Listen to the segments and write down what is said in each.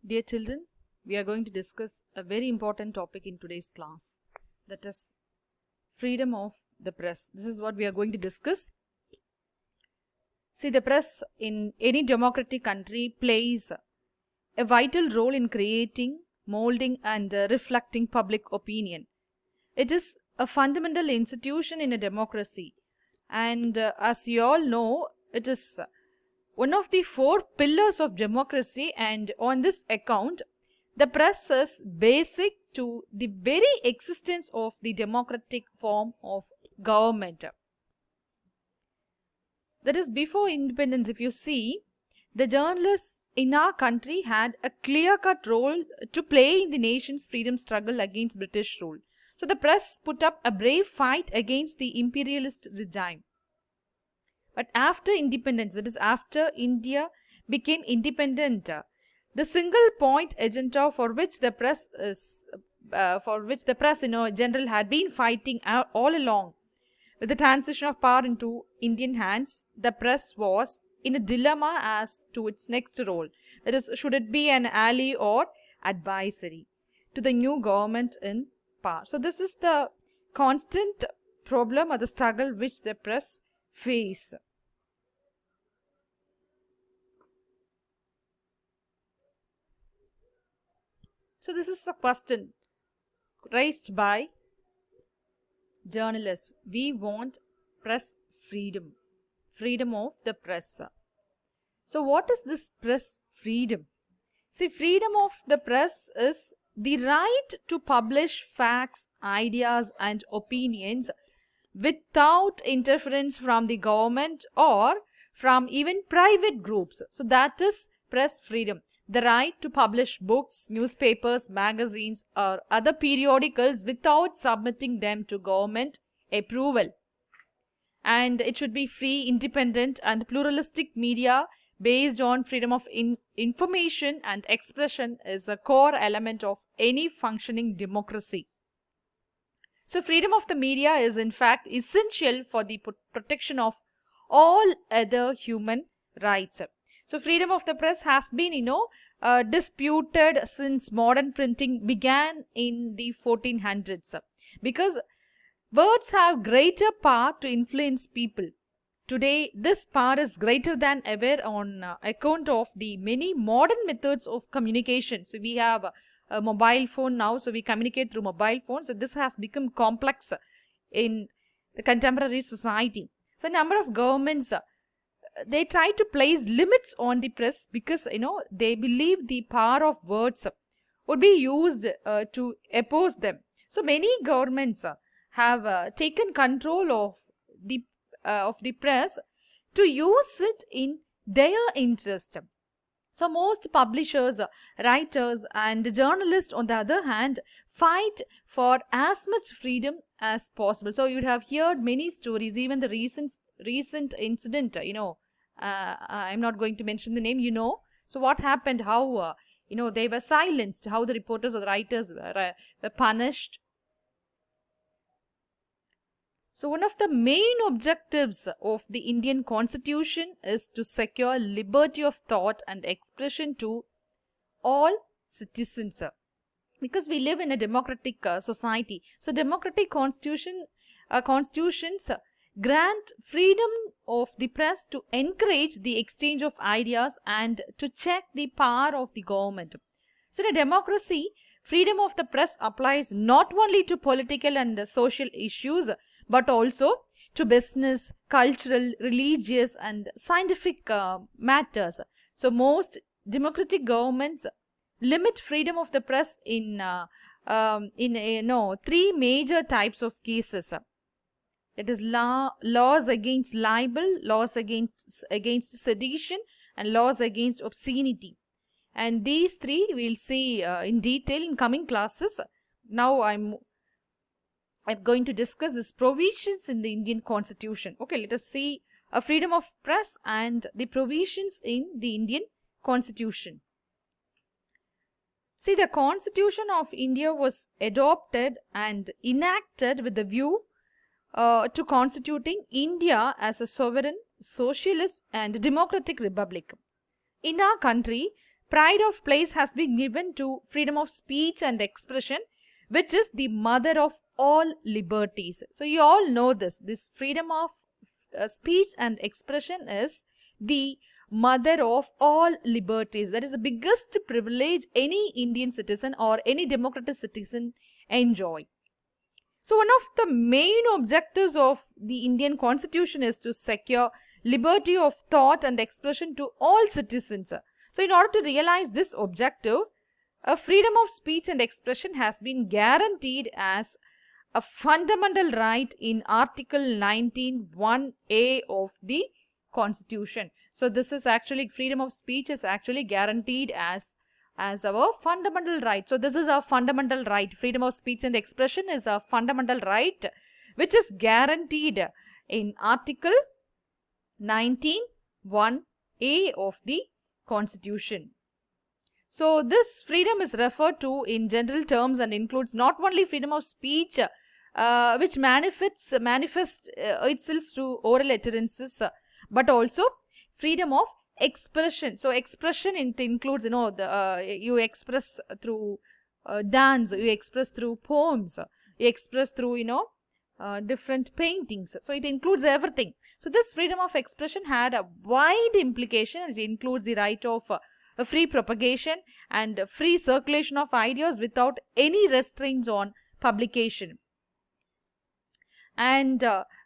Dear children, we are going to discuss a very important topic in today's class, that is freedom of the press. This is what we are going to discuss. See, the press in any democratic country plays a vital role in creating, molding and reflecting public opinion. It is a fundamental institution in a democracy, and as you all know, it is one of the four pillars of democracy, and on this account, the press is basic to the very existence of the democratic form of government. That is, before independence, if you see, the journalists in our country had a clear-cut role to play in the nation's freedom struggle against British rule. So the press put up a brave fight against the imperialist regime. But after independence, that is after India became independent, the single point agenda for which the press in general had been fighting all along, with the transition of power into Indian hands, the press was in a dilemma as to its next role. That is, should it be an ally or advisory to the new government in power? So this is the constant problem or the struggle which the press face. So this is the question raised by journalists. We want press freedom, freedom of the press. So what is this press freedom? See, freedom of the press is the right to publish facts, ideas and opinions without interference from the government or from even private groups. So that is press freedom. The right to publish books, newspapers, magazines or other periodicals without submitting them to government approval. And it should be free, independent and pluralistic media based on freedom of information and expression is a core element of any functioning democracy. So freedom of the media is in fact essential for the protection of all other human rights. So freedom of the press has been, disputed since modern printing began in the 1400s, because words have greater power to influence people. Today, this power is greater than ever on account of the many modern methods of communication. So we have a mobile phone now, so we communicate through mobile phones. So this has become complex in the contemporary society. So a number of governments, they try to place limits on the press because, they believe the power of words would be used to oppose them. So many governments have taken control of the press to use it in their interest. So most publishers, writers and journalists on the other hand fight for as much freedom as possible. So you'd have heard many stories, even the recent incident, I'm not going to mention the name, So what happened, how, they were silenced, how the reporters or the writers were punished. So one of the main objectives of the Indian Constitution is to secure liberty of thought and expression to all citizens, because we live in a democratic society. So democratic constitutions grant freedom of the press to encourage the exchange of ideas and to check the power of the government. So in a democracy, freedom of the press applies not only to political and social issues, but also to business, cultural, religious and scientific matters. So most democratic governments limit freedom of the press in three major types of cases. That is laws against libel, laws against sedition and laws against obscenity. And these three we'll see in detail in coming classes. Now I'm going to discuss these provisions in the Indian Constitution. Okay, let us see freedom of press and the provisions in the Indian Constitution. See, the Constitution of India was adopted and enacted with the view to constituting India as a sovereign, socialist and democratic republic. In our country, pride of place has been given to freedom of speech and expression, which is the mother of all liberties. So you all know this. This freedom of speech and expression is the mother of all liberties. That is the biggest privilege any Indian citizen or any democratic citizen enjoy. So one of the main objectives of the Indian Constitution is to secure liberty of thought and expression to all citizens. So in order to realize this objective, a freedom of speech and expression has been guaranteed as a fundamental right in Article 19(1)(a) of the Constitution. So this is actually, freedom of speech is actually guaranteed as our fundamental right. So this is our fundamental right. Freedom of speech and expression is a fundamental right which is guaranteed in Article 19(1)(a) of the Constitution. So this freedom is referred to in general terms and includes not only freedom of speech which manifests itself through oral utterances, but also freedom of expression. So expression includes, you express through dance, you express through poems, you express through, different paintings. So it includes everything. So this freedom of expression had a wide implication. It includes the right of a free propagation and free circulation of ideas without any restraints on publication. And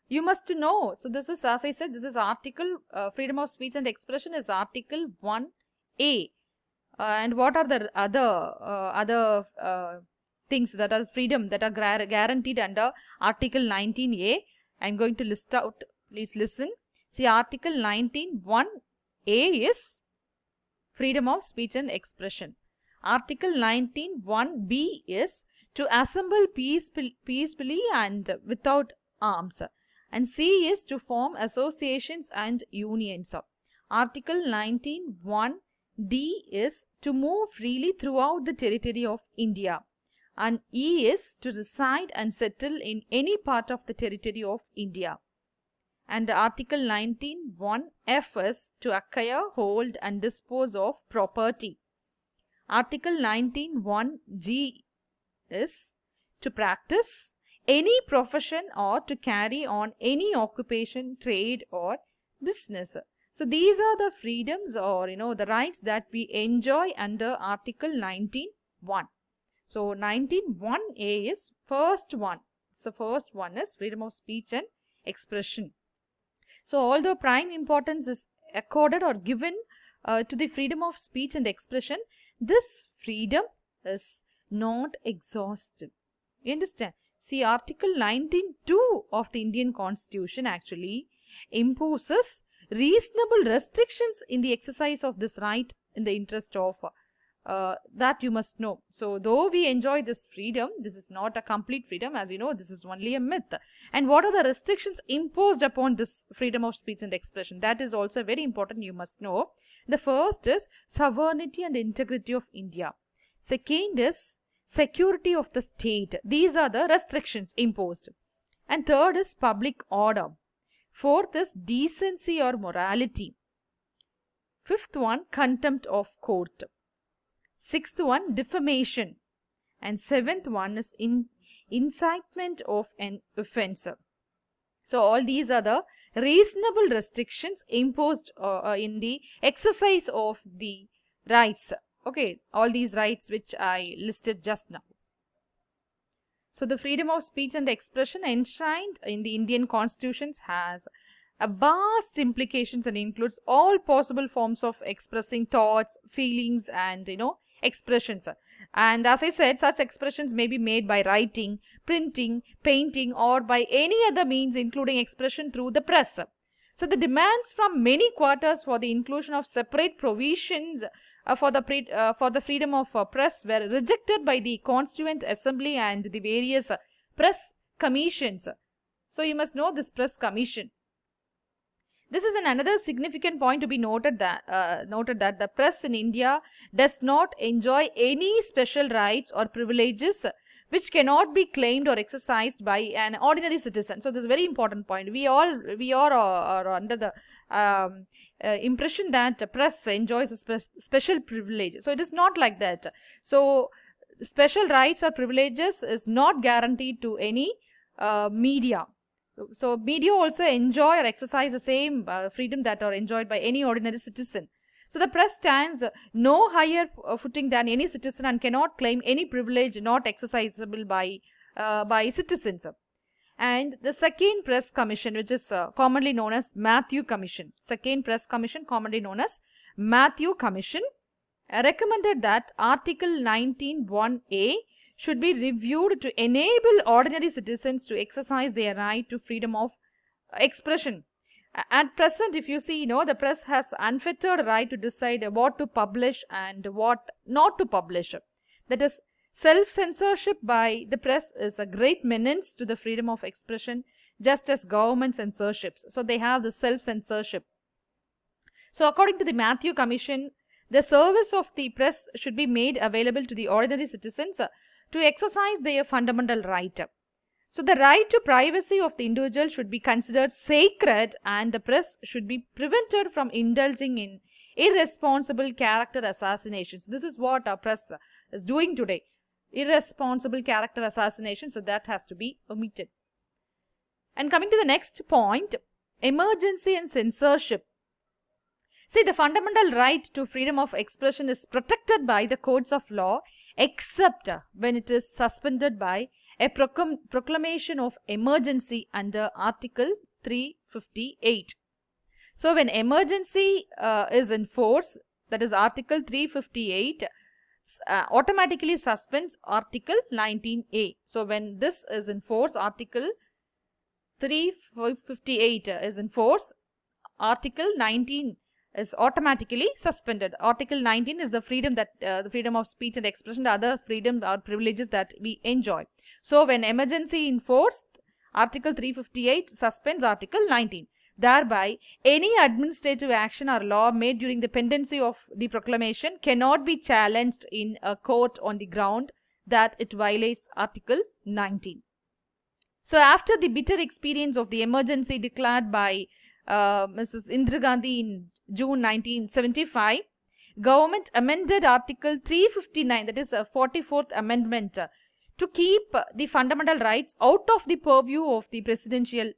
you must know, so this is, as I said, this is article, freedom of speech and expression is Article 1(a). And what are the other things that are freedom that are guaranteed under Article 19(a)? I'm going to list out, please listen. See, Article 19(1)(a) is freedom of speech and expression. Article 19(1)(b) is to assemble peacefully and without arms. And C is to form associations and unions. Article 19(1)(d) is to move freely throughout the territory of India. And E is to reside and settle in any part of the territory of India. And Article 19(1)(f) is to acquire, hold and dispose of property. Article 19(1)(g) is to practice any profession or to carry on any occupation, trade or business. So these are the freedoms or the rights that we enjoy under Article 19(1). So 19(1)(a) is first one. So first one is freedom of speech and expression. So although prime importance is accorded or given to the freedom of speech and expression, this freedom is not exhaustive. You understand? See, Article 19(2) of the Indian Constitution actually imposes reasonable restrictions in the exercise of this right in the interest of that you must know. So though we enjoy this freedom, this is not a complete freedom. As you know, this is only a myth. And what are the restrictions imposed upon this freedom of speech and expression? That is also very important, you must know. The first is sovereignty and integrity of India. Second is security of the state. These are the restrictions imposed. And third is public order. Fourth is decency or morality. Fifth one, contempt of court. Sixth one, defamation. And seventh one is incitement of an offense. So all these are the reasonable restrictions imposed in the exercise of the rights. Okay, all these rights which I listed just now. So the freedom of speech and expression enshrined in the Indian constitutions has a vast implications and includes all possible forms of expressing thoughts, feelings and expressions. And as I said, such expressions may be made by writing, printing, painting or by any other means including expression through the press. So the demands from many quarters for the inclusion of separate provisions for the freedom of press were rejected by the Constituent Assembly and the various press commissions. So you must know this press commission. This is another significant point to be noted that the press in India does not enjoy any special rights or privileges which cannot be claimed or exercised by an ordinary citizen. So this is a very important point. We are under the impression that press enjoys a special privilege. So it is not like that. So special rights or privileges is not guaranteed to any media. So media also enjoy or exercise the same freedom that are enjoyed by any ordinary citizen. So the press stands no higher footing than any citizen and cannot claim any privilege not exercisable by citizens. And the second press commission, which is commonly known as Matthew Commission, second press commission commonly known as Matthew Commission, recommended that Article 19(1)(a) should be reviewed to enable ordinary citizens to exercise their right to freedom of expression. At present, if you see, the press has unfettered right to decide what to publish and what not to publish. That is, self-censorship by the press is a great menace to the freedom of expression, just as government censorships. So they have the self-censorship. So according to the Matthew Commission, the service of the press should be made available to the ordinary citizens to exercise their fundamental right. So the right to privacy of the individual should be considered sacred, and the press should be prevented from indulging in irresponsible character assassinations. This is what our press is doing today. Irresponsible character assassination, so that has to be omitted. And coming to the next point, emergency and censorship. See, the fundamental right to freedom of expression is protected by the courts of law except when it is suspended by a proclamation of emergency under Article 358. So when emergency is in force, that is Article 358, automatically suspends Article 19(a). So when this is in force, Article 358 is in force, Article 19 is automatically suspended. Article 19 is the freedom that the freedom of speech and expression, the other freedom or privileges that we enjoy. So when emergency in force, Article 358 suspends Article 19. Thereby, any administrative action or law made during the pendency of the proclamation cannot be challenged in a court on the ground that it violates Article 19. So after the bitter experience of the emergency declared by Mrs. Indira Gandhi in June 1975, government amended Article 359, that is a 44th amendment, to keep the fundamental rights out of the purview of the presidential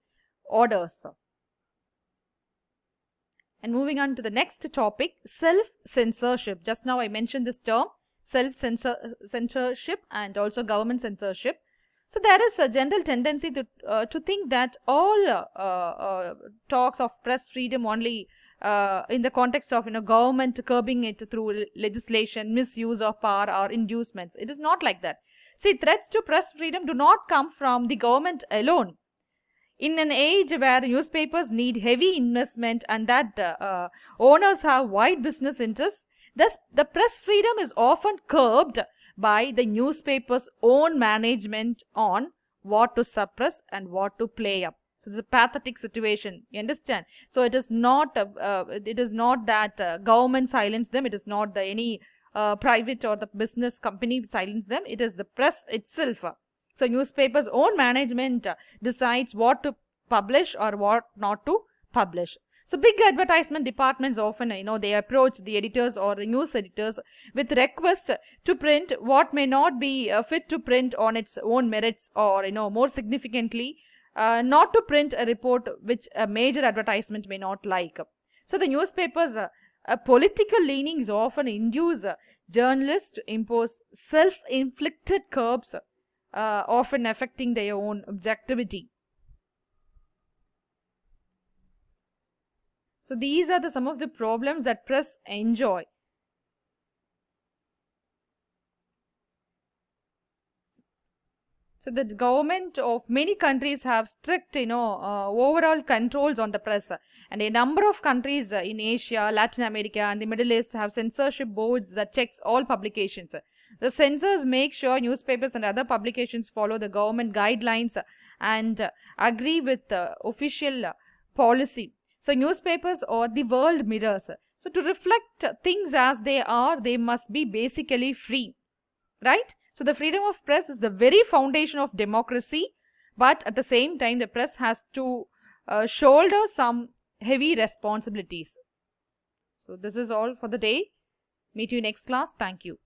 orders. And moving on to the next topic, self-censorship. Just now I mentioned this term, self-censorship and also government censorship. So there is a general tendency to think that all talks of press freedom only in the context of government curbing it through legislation, misuse of power or inducements. It is not like that. See, threats to press freedom do not come from the government alone. In an age where newspapers need heavy investment and that owners have wide business interests, thus the press freedom is often curbed by the newspaper's own management on what to suppress and what to play up. So it's a pathetic situation. You understand? So it is not that government silence them. It is not any private or the business company silence them. It is the press itself. So newspapers' own management decides what to publish or what not to publish. So big advertisement departments often, they approach the editors or the news editors with requests to print what may not be fit to print on its own merits, or, more significantly, not to print a report which a major advertisement may not like. So the newspapers' political leanings often induce journalists to impose self-inflicted curbs, often affecting their own objectivity. So these are some of the problems that press enjoy. So the government of many countries have strict, overall controls on the press, and a number of countries in Asia, Latin America, and the Middle East have censorship boards that checks all publications. The censors make sure newspapers and other publications follow the government guidelines and agree with official policy. So newspapers are the world mirrors. So to reflect things as they are, they must be basically free, right? So the freedom of press is the very foundation of democracy, but at the same time the press has to shoulder some heavy responsibilities. So this is all for the day. Meet you next class. Thank you.